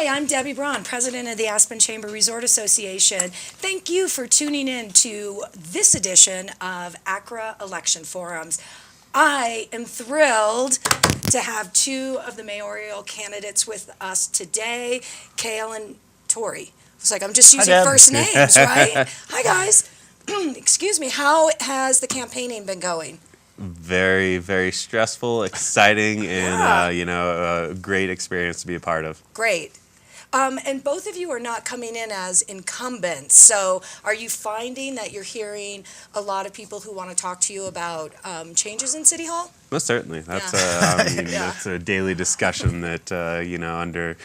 Hi, I'm Debbie Braun, president of the Aspen Chamber Resort Association. Thank you for tuning in to this edition of ACRA Election Forums. I am thrilled to have two of the mayoral candidates with us today, Cale and Torre. It's like I'm just using first names, right? Hi, guys. Excuse me. How has the campaigning been going? Very, very stressful, exciting, and a great experience to be a part of. Great. And both of you are not coming in as incumbents, so are you finding that you're hearing a lot of people who want to talk to you about changes in City Hall? Most certainly. That's that's a daily discussion that under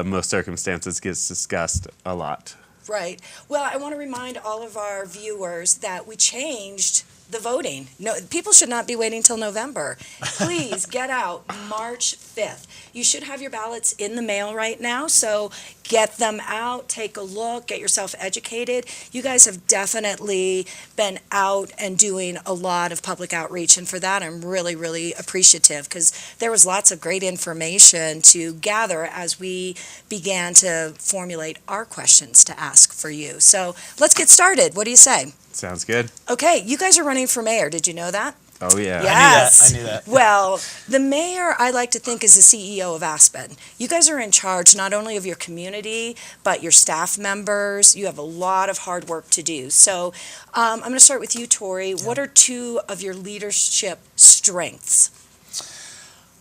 most circumstances gets discussed a lot. Right. Well, I want to remind all of our viewers that we changed the voting. No, people should not be waiting till November. Please get out March 5th. You should have your ballots in the mail right now, so get them out, take a look, get yourself educated. You guys have definitely been out and doing a lot of public outreach, and for that I'm really, really appreciative, because there was lots of great information to gather as we began to formulate our questions to ask for you. So let's get started. What do you say? Sounds good. Okay, you guys are running for mayor. Did you know that? Oh, yeah. Yes. I knew that. Well, the mayor, I like to think, is the CEO of Aspen. You guys are in charge not only of your community, but your staff members. You have a lot of hard work to do. So I'm going to start with you, Torre. What are two of your leadership strengths?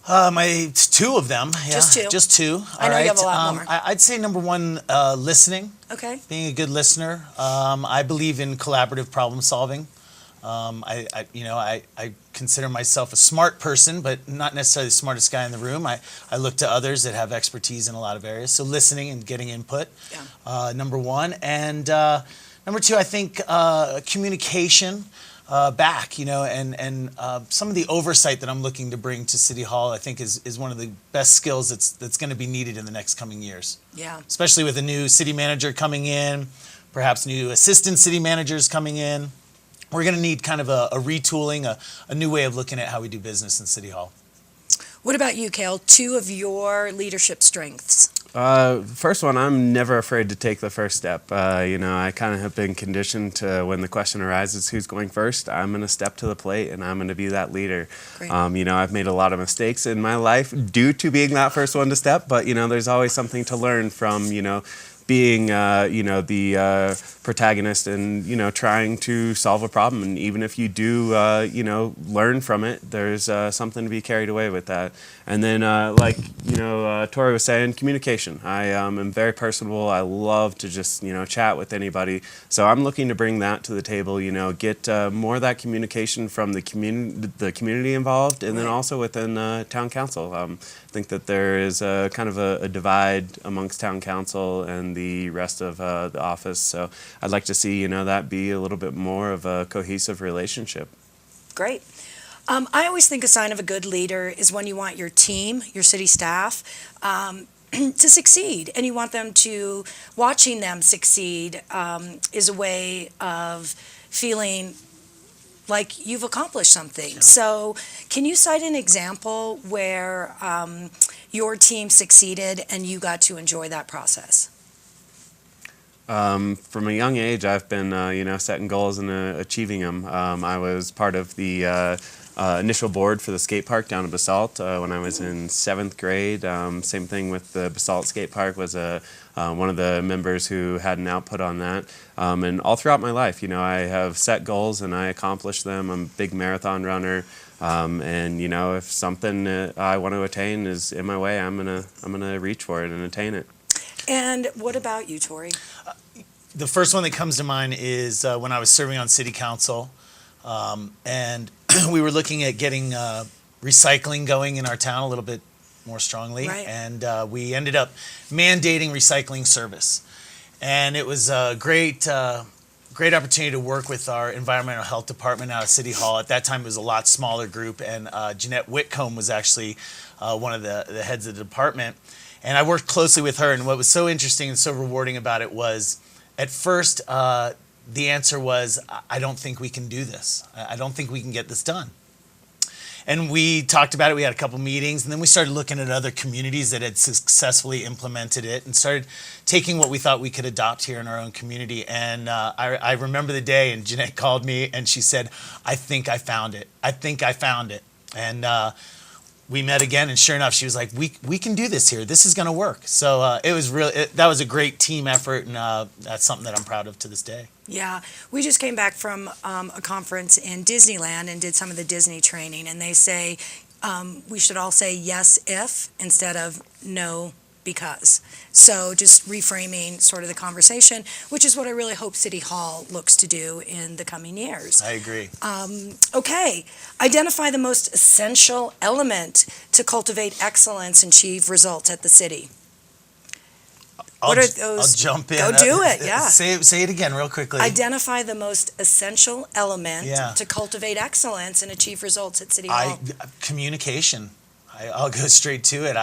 Two of them. Yeah, Just two? All I know right. you have a lot more. I'd say number one, listening. Okay. Being a good listener. I believe in collaborative problem solving. I consider myself a smart person, but not necessarily the smartest guy in the room. I look to others that have expertise in a lot of areas. So listening and getting input, number one. And number two, I think communication back, and some of the oversight that I'm looking to bring to City Hall, I think is one of the best skills that's going to be needed in the next coming years. Yeah. Especially with a new city manager coming in, perhaps new assistant city managers coming in. We're going to need kind of a retooling, a new way of looking at how we do business in City Hall. What about you, Cale? Two of your leadership strengths. First one, I'm never afraid to take the first step. I kind of have been conditioned to when the question arises, who's going first, I'm going to step to the plate and I'm going to be that leader. Great. I've made a lot of mistakes in my life due to being that first one to step, but, there's always something to learn from, being, the protagonist and, trying to solve a problem. And even if you do, learn from it, there's something to be carried away with that. And then, Torre was saying, communication. I am very personable. I love to just, chat with anybody. So I'm looking to bring that to the table, get more of that communication from the community involved, and then also within town council. I think that there is kind of a divide amongst town council and the rest of the office. So I'd like to see, that be a little bit more of a cohesive relationship. Great. I always think a sign of a good leader is when you want your team, your city staff, to succeed, and you want them to, watching them succeed is a way of feeling like you've accomplished something. Yeah. So can you cite an example where your team succeeded and you got to enjoy that process? From a young age, I've been, setting goals and achieving them. I was part of the initial board for the skate park down at Basalt when I was in 7th grade. Same thing with the Basalt skate park, was one of the members who had an output on that. And all throughout my life, I have set goals and I accomplish them. I'm a big marathon runner. And if something I want to attain is in my way, I'm gonna reach for it and attain it. And what about you, Torre? The first one that comes to mind is when I was serving on city council, and we were looking at getting recycling going in our town a little bit more strongly. Right. And we ended up mandating recycling service. And it was a great opportunity to work with our environmental health department out of City Hall. At that time, it was a lot smaller group, and Jeanette Whitcomb was actually one of the heads of the department. And I worked closely with her, and what was so interesting and so rewarding about it was, at first, the answer was, I don't think we can do this. I don't think we can get this done. And we talked about it. We had a couple meetings, and then we started looking at other communities that had successfully implemented it, and started taking what we thought we could adopt here in our own community. And I remember the day, and Jeanette called me, and she said, "I think I found it. I think I found it." And we met again, and sure enough, she was like, "We can do this here. This is going to work." So it was that was a great team effort, and that's something that I'm proud of to this day. Yeah, we just came back from a conference in Disneyland and did some of the Disney training, and they say we should all say yes if instead of no because. So just reframing sort of the conversation, which is what I really hope City Hall looks to do in the coming years. I agree. Okay, identify the most essential element to cultivate excellence and achieve results at the city. What are those? I'll jump in. Go do it, yeah. Say it again real quickly. Identify the most essential element Yeah. to cultivate excellence and achieve results at City Hall. Communication. I'll go straight to it.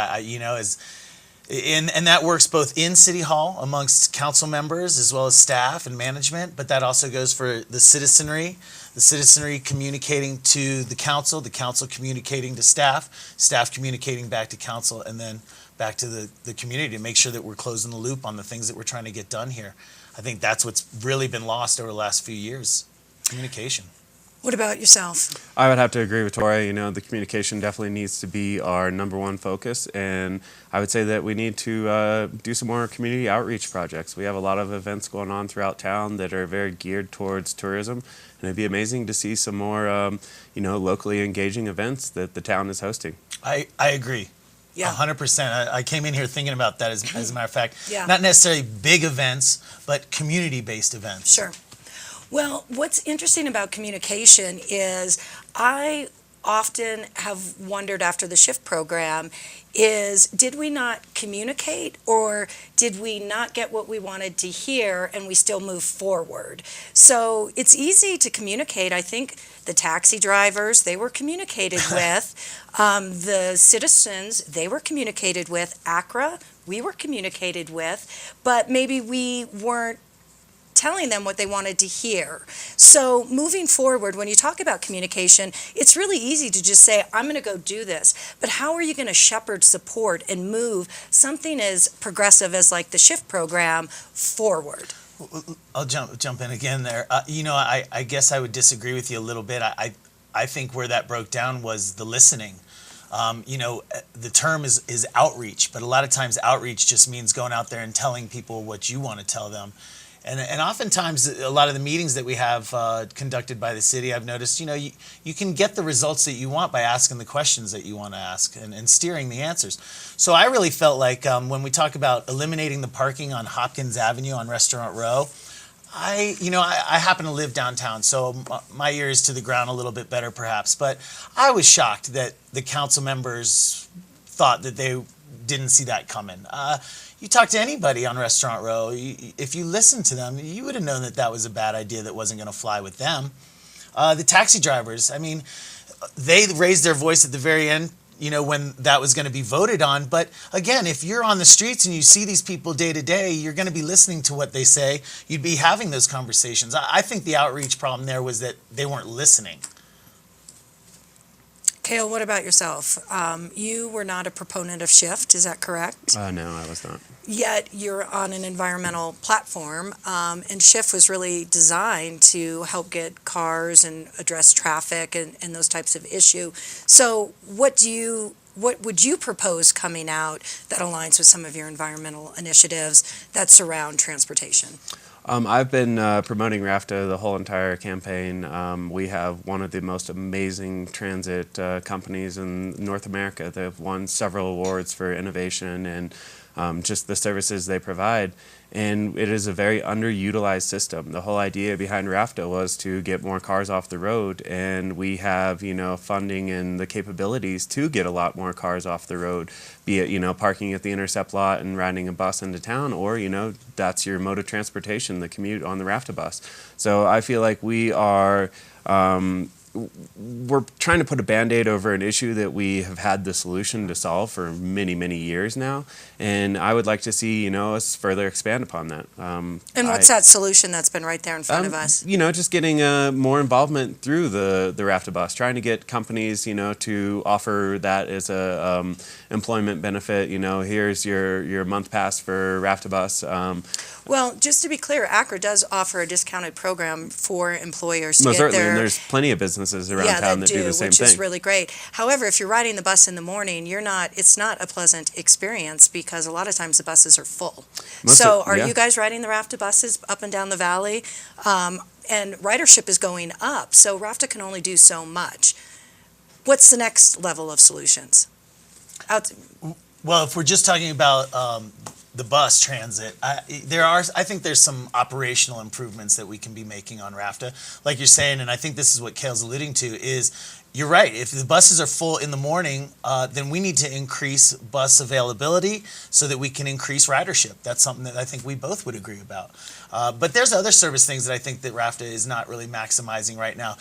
And that works both in City Hall amongst council members as well as staff and management, but that also goes for the citizenry communicating to the council communicating to staff communicating back to council, and then back to the community to make sure that we're closing the loop on the things that we're trying to get done here. I think that's what's really been lost over the last few years, communication. What about yourself? I would have to agree with Torre. You know, the communication definitely needs to be our number one focus, and I would say that we need to do some more community outreach projects. We have a lot of events going on throughout town that are very geared towards tourism, and it'd be amazing to see some more, locally engaging events that the town is hosting. I agree. Yeah. 100%. I came in here thinking about that as a matter of fact. Yeah. Not necessarily big events, but community-based events. Sure. Well, what's interesting about communication is I often have wondered after the shift program is did we not communicate or did we not get what we wanted to hear and we still move forward? So it's easy to communicate. I think the taxi drivers, they were communicated with. The citizens, they were communicated with. ACRA, we were communicated with. But maybe we weren't telling them what they wanted to hear. So moving forward, when you talk about communication, it's really easy to just say, I'm going to go do this. But how are you going to shepherd, support, and move something as progressive as like the shift program forward? I'll jump in again there. I guess I would disagree with you a little bit. I think where that broke down was the listening. The term is outreach, but a lot of times outreach just means going out there and telling people what you want to tell them. And oftentimes, a lot of the meetings that we have conducted by the city, I've noticed, you can get the results that you want by asking the questions that you want to ask and steering the answers. So I really felt like when we talk about eliminating the parking on Hopkins Avenue on Restaurant Row, I happen to live downtown, so my ear is to the ground a little bit better perhaps. But I was shocked that the council members thought that they didn't see that coming. You talk to anybody on Restaurant Row, if you listen to them, you would have known that was a bad idea that wasn't going to fly with them. The taxi drivers, they raised their voice at the very end, when that was going to be voted on. But again, if you're on the streets and you see these people day to day, you're going to be listening to what they say. You'd be having those conversations. I think the outreach problem there was that they weren't listening. Cale, what about yourself? You were not a proponent of shift, is that correct? No, I was not. Yet you're on an environmental platform, and shift was really designed to help get cars and address traffic and those types of issues. So what would you propose coming out that aligns with some of your environmental initiatives that surround transportation? I've been promoting RAFTA the whole entire campaign. We have one of the most amazing transit companies in North America. They've won several awards for innovation and just the services they provide. And it is a very underutilized system. The whole idea behind RAFTA was to get more cars off the road, and we have, funding and the capabilities to get a lot more cars off the road, be it, parking at the Intercept lot and riding a bus into town, or, that's your mode of transportation, the commute on the RAFTA bus. So I feel like we are we're trying to put a Band-Aid over an issue that we have had the solution to solve for many, many years now. And I would like to see, us further expand upon that. And what's that solution that's been right there in front of us? Just getting more involvement through the Raftabus, trying to get companies, to offer that as a employment benefit. Here's your month pass for Raftabus. Well, just to be clear, ACRA does offer a discounted program for employers to Most get certainly, their... and there's plenty of businesses around town that do the same which thing. is really great. However, if you're riding the bus in the morning, it's not a pleasant experience because a lot of times the buses are full. Are you guys riding the RAFTA buses up and down the valley? And ridership is going up, so RAFTA can only do so much. What's the next level of solutions? Well, if we're just talking about the bus transit, I think there's some operational improvements that we can be making on RAFTA. Like you're saying, and I think this is what Cale's alluding to, is you're right. If the buses are full in the morning, then we need to increase bus availability so that we can increase ridership. That's something that I think we both would agree about. But there's other service things that I think that RAFTA is not really maximizing right now.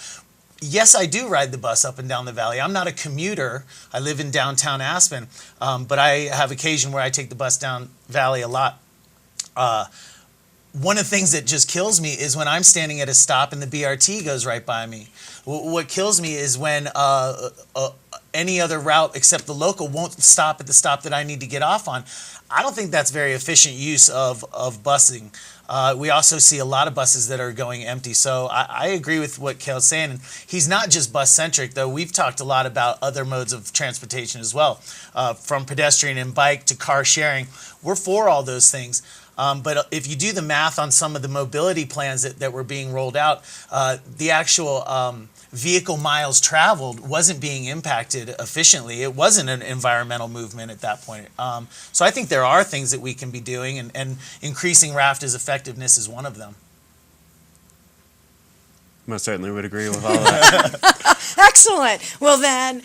Yes, I do ride the bus up and down the valley. I'm not a commuter. I live in downtown Aspen, but I have occasion where I take the bus down valley a lot. One of the things that just kills me is when I'm standing at a stop and the BRT goes right by me. What kills me is when any other route except the local won't stop at the stop that I need to get off on. I don't think that's very efficient use of busing. We also see a lot of buses that are going empty. So I agree with what Cale's saying. And he's not just bus-centric, though. We've talked a lot about other modes of transportation as well, from pedestrian and bike to car sharing. We're for all those things. But if you do the math on some of the mobility plans that were being rolled out, the actual vehicle miles traveled wasn't being impacted efficiently. It wasn't an environmental movement at that point. So I think there are things that we can be doing, and increasing RAFTA's effectiveness is one of them. Most certainly would agree with all of that. Excellent. Well, then,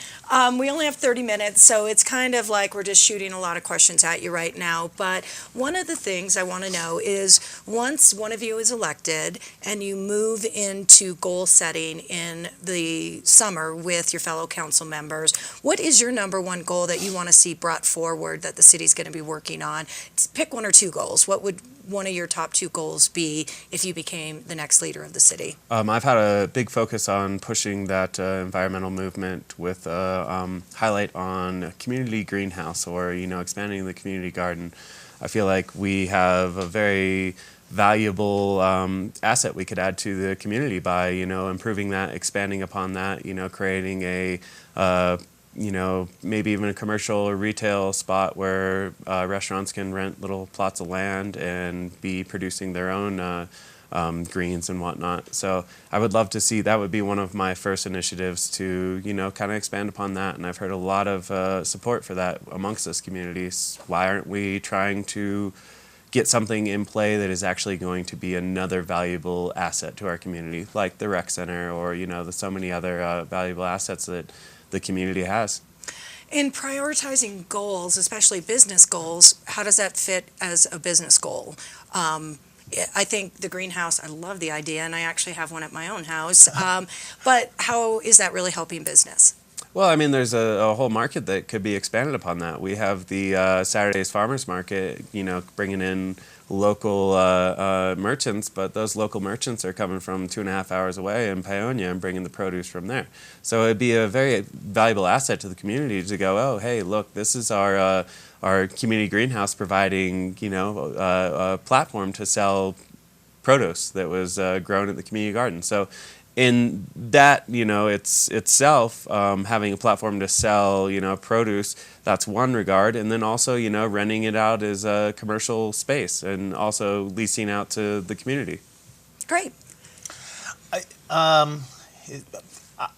we only have 30 minutes, so it's kind of like we're just shooting a lot of questions at you right now. But one of the things I want to know is once one of you is elected and you move into goal setting in the summer with your fellow council members, what is your number one goal that you want to see brought forward that the city's going to be working on? Pick one or two goals. What would one of your top two goals be if you became the next leader of the city? I've had a big focus on pushing that environmental movement with highlight on community greenhouse or, expanding the community garden. I feel like we have a very valuable asset we could add to the community by, improving that, expanding upon that, creating a maybe even a commercial or retail spot where restaurants can rent little plots of land and be producing their own greens and whatnot. So I would love to see, that would be one of my first initiatives to, kind of expand upon that. And I've heard a lot of support for that amongst this community. Why aren't we trying to get something in play that is actually going to be another valuable asset to our community, like the rec center or, so many other valuable assets that the community has. In prioritizing goals, especially business goals, how does that fit as a business goal? I think the greenhouse, I love the idea, and I actually have one at my own house. But how is that really helping business? Well, there's a whole market that could be expanded upon that. We have the Saturdays Farmers Market, bringing in local merchants, but those local merchants are coming from 2.5 hours away in Paonia and bringing the produce from there. So it'd be a very valuable asset to the community to go, oh, hey, look, this is our community greenhouse providing, a platform to sell produce that was grown at the community garden. So in that, it's itself, having a platform to sell, produce, that's one regard. And then also, renting it out as a commercial space and also leasing out to the community. Great.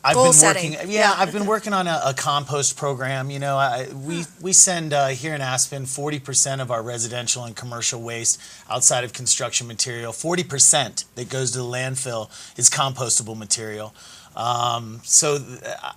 I've Goal been setting. working. Yeah, I've been working on a compost program. We send here in Aspen 40% of our residential and commercial waste outside of construction material. 40% that goes to the landfill is compostable material. So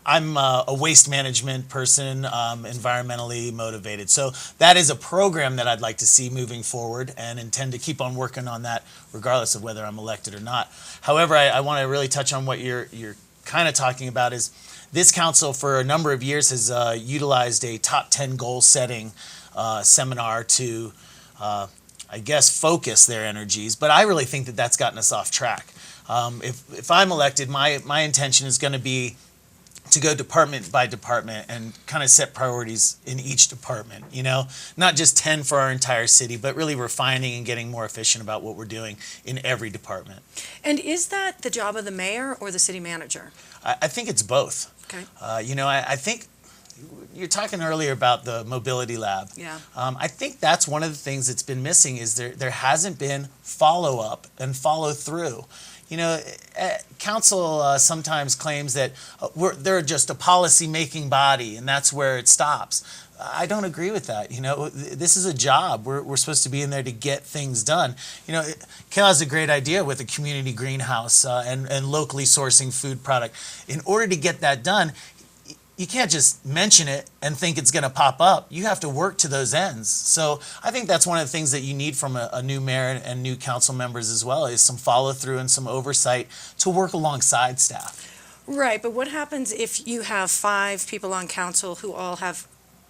I'm a waste management person, environmentally motivated. So that is a program that I'd like to see moving forward and intend to keep on working on that regardless of whether I'm elected or not. However, I want to really touch on what you're kind of talking about is this council for a number of years has utilized a top 10 goal setting seminar to, I guess, focus their energies. But I really think that that's gotten us off track. If I'm elected, my intention is going to be to go department by department and kind of set priorities in each department, you know, not just 10 for our entire city, but really refining and getting more efficient about what we're doing in every department. And is that the job of the mayor or the city manager? I think it's both. Okay. You know, I think you're talking earlier about the mobility lab. Yeah. I think that's one of the things that's been missing is there hasn't been follow-up and follow-through. You know, council sometimes claims that they're just a policy-making body, and that's where it stops. I don't agree with that. You know, this is a job. We're supposed to be in there to get things done. You know, Cale has a great idea with a community greenhouse and locally sourcing food product. In order to get that done, you can't just mention it and think it's going to pop up. You have to work to those ends. So I think that's one of the things that you need from a new mayor and new council members as well is some follow through and some oversight to work alongside staff. Right, but what happens if you have 5 people on council who all have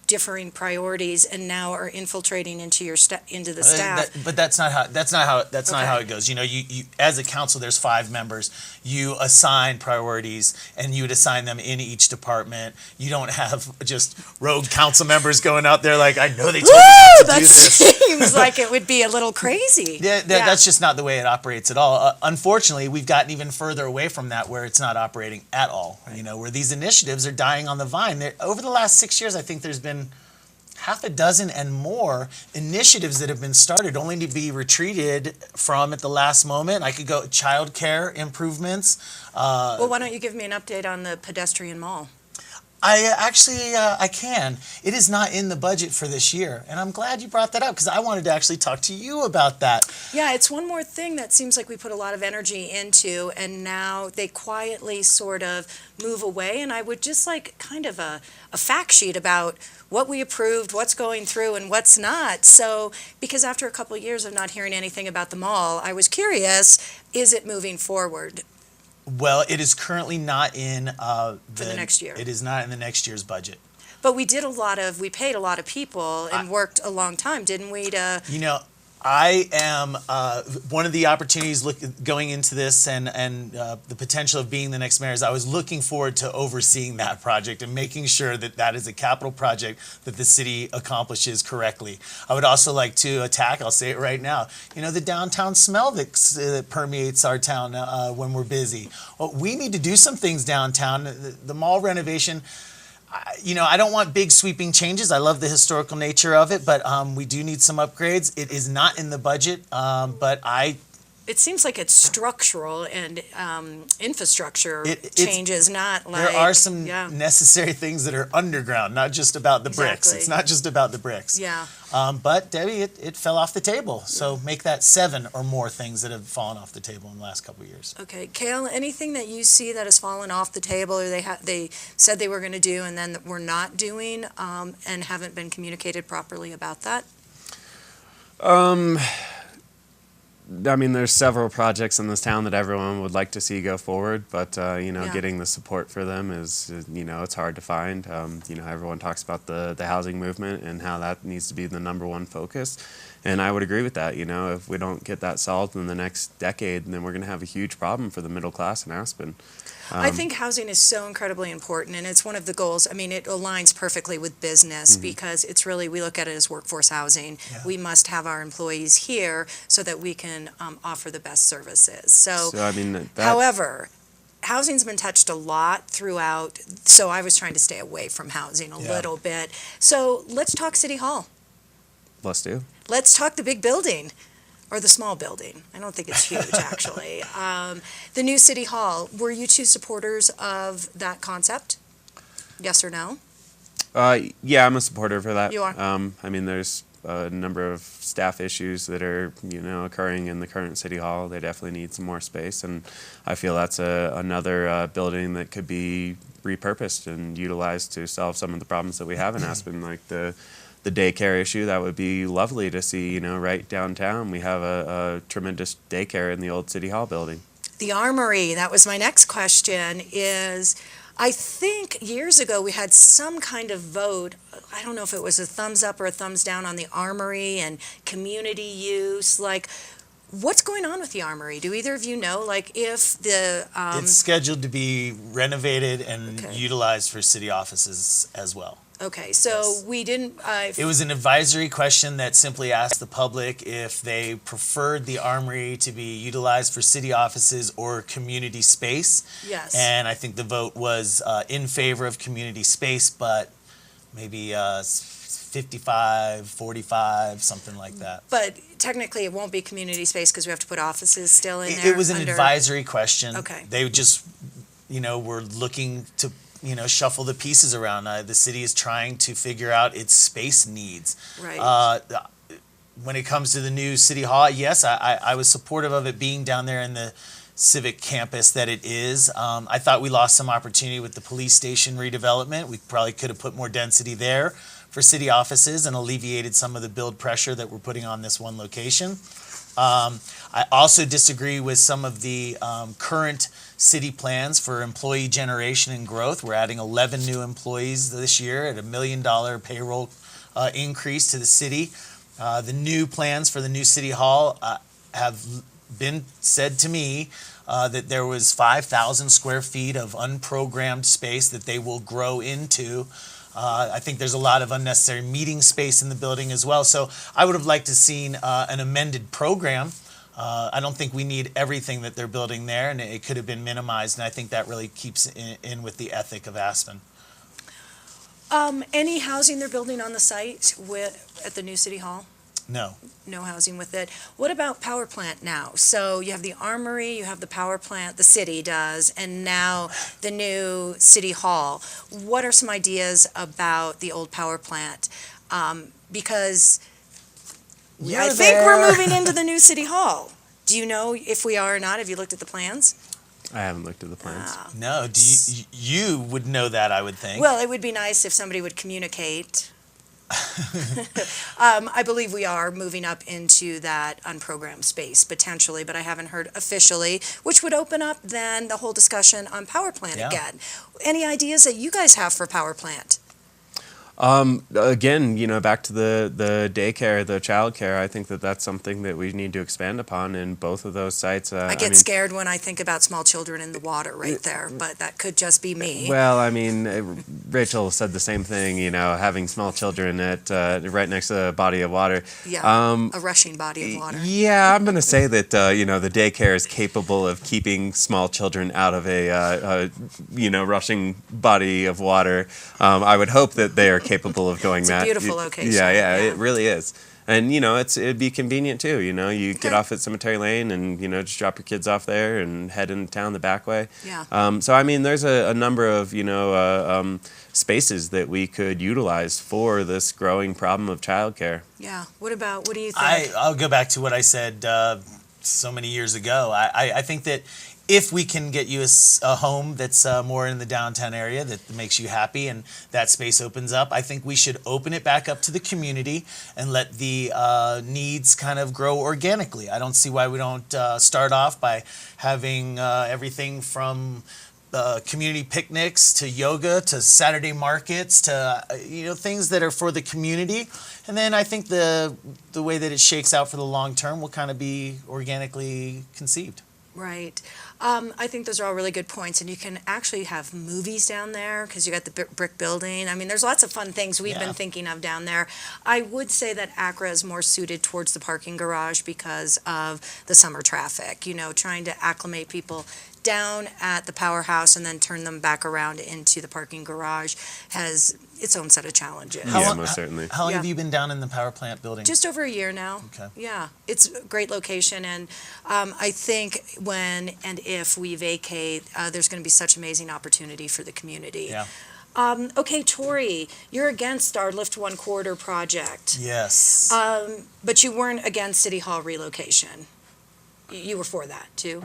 differing priorities and now are infiltrating into into the staff? But that's not how Okay. it goes. You know, you as a council, there's 5 members. You assign priorities, and you would assign them in each department. You don't have just rogue council members going out there like, I know they told me not to That do this. seems like it would be a little crazy. That's just not the way it operates at all. Unfortunately, we've gotten even further away from that where it's not operating at all. You know, where these initiatives are dying on the vine. Over the last 6 years, I think there's been half a dozen and more initiatives that have been started only to be retreated from at the last moment. I could go child care improvements. Well, why don't you give me an update on the pedestrian mall? I can. It is not in the budget for this year. And I'm glad you brought that up because I wanted to actually talk to you about that. Yeah, it's one more thing that seems like we put a lot of energy into, and now they quietly sort of move away. And I would just like kind of a fact sheet about what we approved, what's going through, and what's not. So, because after a couple of years of not hearing anything about the mall, I was curious, is it moving forward? Well, it is currently not in For the next year. It is not in the next year's budget. But we paid a lot of people and worked a long time, didn't we, to... You know, I am one of the opportunities going into this and the potential of being the next mayor is I was looking forward to overseeing that project and making sure that that is a capital project that the city accomplishes correctly. I would also like to attack, I'll say it right now, you know, the downtown smell that permeates our town when we're busy. Well, we need to do some things downtown. The mall renovation, you know, I don't want big sweeping changes. I love the historical nature of it, but we do need some upgrades. It is not in the budget, but It seems like it's structural and infrastructure changes, not like... There are some necessary things that are underground, not just about the bricks. Exactly. It's not just about the bricks. Yeah. But, Debbie, it fell off the table. So make that 7 or more things that have fallen off the table in the last couple of years. Okay. Cale, anything that you see that has fallen off the table or they said they were going to do and then were not doing and haven't been communicated properly about that? I mean, there's several projects in this town that everyone would like to see go forward, but you know, getting the support for them is, you know, it's hard to find. You know, everyone talks about the housing movement and how that needs to be the #1 focus, and I would agree with that. You know, if we don't get that solved in the next decade, then we're going to have a huge problem for the middle class in Aspen. I think housing is so incredibly important, and it's one of the goals. I mean, it aligns perfectly with business because it's really, we look at it as workforce housing. Yeah. We must have our employees here so that we can offer the best services. So I mean, however, housing's been touched a lot throughout, so I was trying to stay away from housing a little bit. So let's talk City Hall. let's do. Let's talk the big building. Or the small building. I don't think it's huge, actually. The new City Hall, were you 2 supporters of that concept? Yes or no? Yeah, I'm a supporter for that. You are? I mean, there's a number of staff issues that are, you know, occurring in the current City Hall. They definitely need some more space, and I feel that's another building that could be repurposed and utilized to solve some of the problems that we have in Aspen, like the daycare issue. That would be lovely to see, you know, right downtown. We have a tremendous daycare in the old City Hall building. The Armory, that was my next question, is I think years ago we had some kind of vote. I don't know if it was a thumbs up or a thumbs down on the Armory and community use. Like, what's going on with the Armory? Do either of you know? Like, if the It's scheduled to be renovated and Okay. utilized for city offices as well. okay, so Yes. we didn't. It was an advisory question that simply asked the public if they preferred the Armory to be utilized for city offices or community space. Yes. And I think the vote was in favor of community space, but maybe 55, 45, something like that. But technically, it won't be community space because we have to put offices still in It there. was an under- advisory question. Okay. They just, were looking to, shuffle the pieces around. The city is trying to figure out its space needs. Right. When it comes to the new city hall, yes, I was supportive of it being down there in the civic campus that it is. I thought we lost some opportunity with the police station redevelopment. We probably could have put more density there for city offices and alleviated some of the build pressure that we're putting on this one location. I also disagree with some of the current city plans for employee generation and growth. We're adding 11 new employees this year at $1 million payroll increase to the city. The new plans for the new city hall have been said to me that there was 5,000 square feet of unprogrammed space that they will grow into. I think there's a lot of unnecessary meeting space in the building as well. So I would have liked to seen an amended program. I don't think we need everything that they're building there, and it could have been minimized, and I think that really keeps in with the ethic of Aspen. Any housing they're building on the site at the new city hall? No. No housing with it. What about power plant now? So you have the Armory, you have the power plant, the city does, and now the new city hall. What are some ideas about the old power plant? Because I think we're moving into the new city hall. Do you know if we are or not? Have you looked at the plans? I haven't looked at the plans. No. You would know that, I would think. Well, it would be nice if somebody would communicate. I believe we are moving up into that unprogrammed space potentially, but I haven't heard officially, which would open up then the whole discussion on power plant Yeah. again. Any ideas that you guys have for power plant? Again, back to the daycare, the childcare. I think that that's something that we need to expand upon in both of those sites. I get scared when I think about small children in the water right there, but that could just be me. Well, Rachel said the same thing. Having small children at right next to a body of water. Yeah, a rushing body of water. Yeah, I'm going to say that the daycare is capable of keeping small children out of a rushing body of water. I would hope that they are capable of doing that. It's a beautiful location. Yeah, it really is. And it'd be convenient too. You get off at Cemetery Lane and just drop your kids off there and head into town the back way. Yeah. So there's a number of spaces that we could utilize for this growing problem of childcare. Yeah. What do you think? I'll go back to what I said so many years ago. I think that if we can get you a home that's more in the downtown area that makes you happy and that space opens up, I think we should open it back up to the community and let the needs kind of grow organically. I don't see why we don't start off by having everything from community picnics to yoga to Saturday markets to things that are for the community, and then I think the way that it shakes out for the long term will kind of be organically conceived. Right. I think those are all really good points, and you can actually have movies down there because you got the brick building. There's lots of fun things we've been thinking of down there. I would say that ACRA is more suited towards the parking garage because of the summer traffic, trying to acclimate people down at the powerhouse and then turn them back around into the parking garage has its own set of challenges. Most certainly. How long Yeah. have you been down in the power plant building? Just over a year now. Okay. Yeah, it's a great location, and I think when and if we vacate, there's going to be such amazing opportunity for the community. Yeah. Okay, Torre, you're against our Lift One Corridor project, Yes. but you weren't against City Hall relocation. You were for that, too?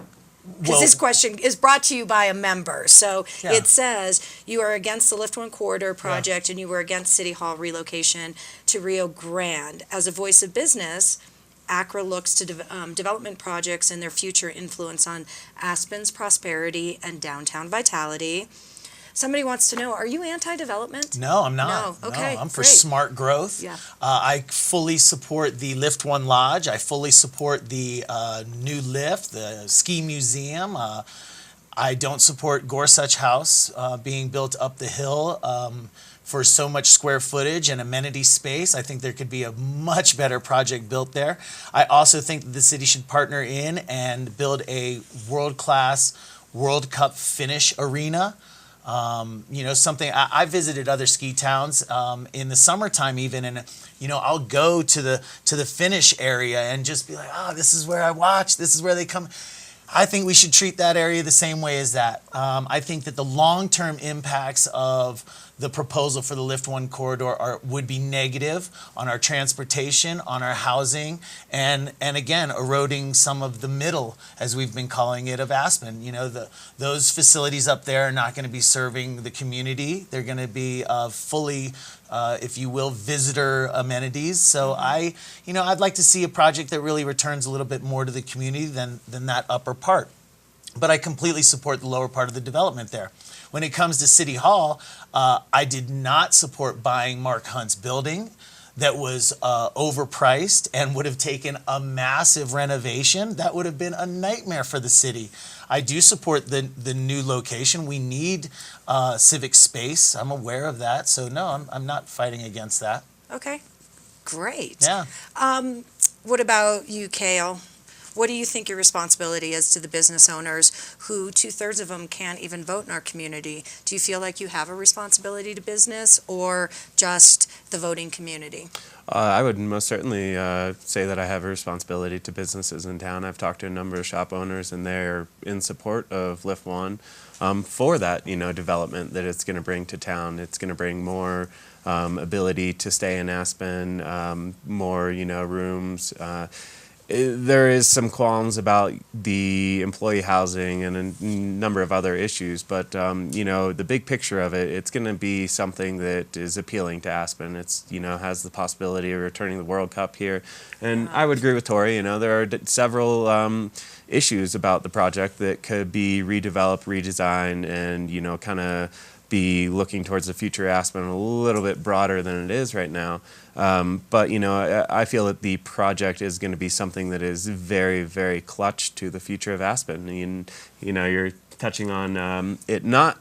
Because Well- this question is brought to you by a member. So Yeah. it says you are against the Lift One Corridor project and you were against City Hall relocation to Rio Grande. As a voice of business, ACRA looks to development projects and their future influence on Aspen's prosperity and downtown vitality. Somebody wants to know, are you anti-development? No, I'm not. No, okay, I'm for great. smart growth. Yeah. I fully support the Lift One Lodge. I fully support the new lift, the ski museum. I don't support Gorsuch House being built up the hill for so much square footage and amenity space. I think there could be a much better project built there. I also think that the city should partner in and build a world-class World Cup finish arena. Something I visited other ski towns in the summertime even, and I'll go to the finish area and just be like, oh, this is where I watch. This is where they come. I think we should treat that area the same way as that. I think that the long-term impacts of the proposal for the Lift One corridor would be negative on our transportation, on our housing, and again, eroding some of the middle, as we've been calling it, of Aspen. Those facilities up there are not going to be serving the community. They're going to be fully, if you will, visitor amenities. So I'd like to see a project that really returns a little bit more to the community than that upper part. But I completely support the lower part of the development there. When it comes to City Hall, I did not support buying Mark Hunt's building that was overpriced and would have taken a massive renovation. That would have been a nightmare for the city. I do support the new location. We need civic space. I'm aware of that. So no, I'm not fighting against that. Okay, great. Yeah. What about you, Cale? What do you think your responsibility is to the business owners who 2/3 of them can't even vote in our community? Do you feel like you have a responsibility to business or just the voting community? I would most certainly say that I have a responsibility to businesses in town. I've talked to a number of shop owners, and they're in support of Lift One for that, development that it's going to bring to town. It's going to bring more ability to stay in Aspen, more, rooms. There is some qualms about the employee housing and a number of other issues, but the big picture of it, it's going to be something that is appealing to Aspen. It's has the possibility of returning the World Cup here, and I would agree with Torre. There are several issues about the project that could be redeveloped, redesigned, and kind of be looking towards the future Aspen a little bit broader than it is right now. But I feel that the project is going to be something that is very, very clutch to the future of Aspen. And, you're touching on it not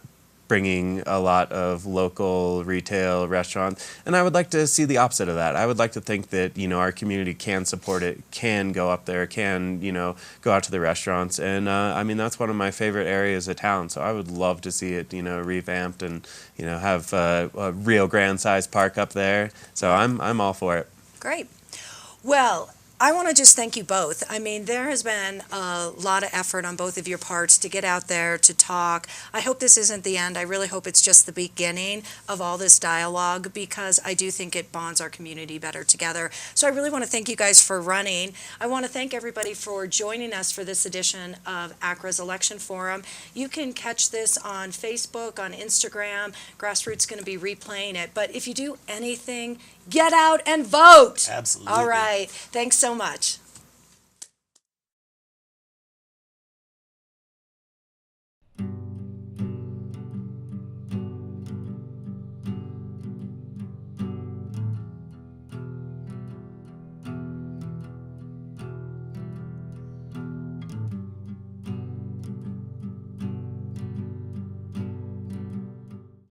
bringing a lot of local retail restaurants, and I would like to see the opposite of that. I would like to think that our community can support it, can go up there, can go out to the restaurants, and that's one of my favorite areas of town. So I would love to see it revamped and have a real grand sized park up there. So I'm all for it. Great. Well, I want to just thank you both. There has been a lot of effort on both of your parts to get out there, to talk. I hope this isn't the end. I really hope it's just the beginning of all this dialogue, because I do think it bonds our community better together. So I really want to thank you guys for running. I want to thank everybody for joining us for this edition of ACRA's Election Forum. You can catch this on Facebook, on Instagram. Grassroots going to be replaying it. But if you do anything, get out and vote. Absolutely. All right. Thanks so much.